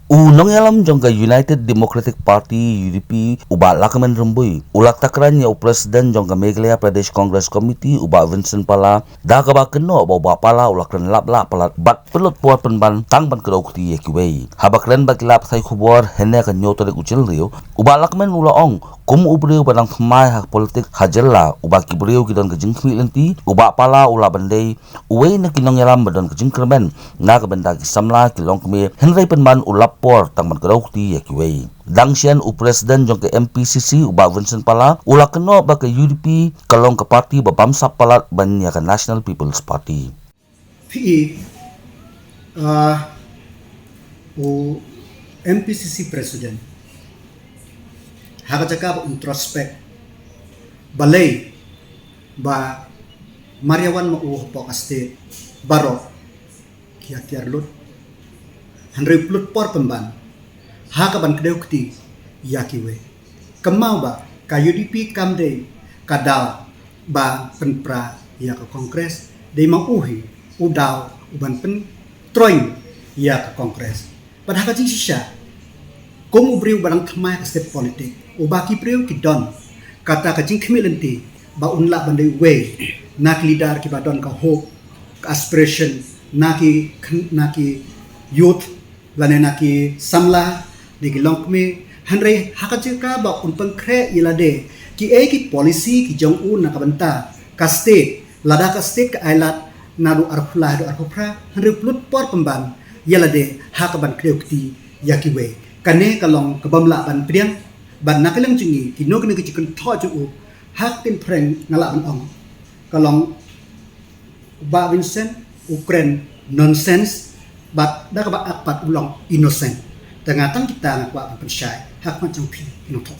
Unang alam jong ka United Democratic Party UDP uba lakaman rumboy. Ulak takran niya o President jong ka Meghalaya Pradesh Congress Committee uba Vincent pala da ka ba keno ba pala ulak ren lapla pala bat pelot puat penban tang ban kedau kuti yekiwei. Habak ren baglap sai khubor hene ka nyoto de ucil rio uba lakaman ula ong kum ubriu banang thmai hak politik hajella uba kibriu kidon ka jingkmi lenti uba pala ula bandai uwei na kinong yalam badon ka jingkremen na ka benda ki samla kilong kmi henry penban ulap por tang man kedau ti yakiwei dangsian u president jong ke MPCC uba Vincent pala ula keno ba ke UDP kalong ke parti ba bamsap palat banya ke National People's Party PE o MPCC president haka jaka ba introspect balay ba Mariawan mo po kaste baro kiar lut Henry plut por pemban haka ban kedeu kti yakiwe kemau ba ka UDP kamde kadal ba penpra ya ke kongres de mang uhi udau uban pen troing ya ke kongres pada haka jing sisa kung ubriu barang thmai ka state politik ubaki priu ki don kata ka jing khmilenti ba unla bandai we nak leader ki badon ka hope ka aspiration naki youth lane naki samla di longkme hanre hakajika ba unpang kre ilade ki ki policy ki jong un nakabanta ka state lada ka state ka ailat naru arfula do arfupra hanre plut por pemban yalade hakaban kreukti yakiwe kane kalong kabamla ban priang ban nakalang jungi kinog ne kichikun tho ju hak tin preng ngala ban ong kalong ba Vincent Ukraine nonsense but da ka ba akpat ulong innocent tengatan kita ngakwa pensyai hak macam pi ino tok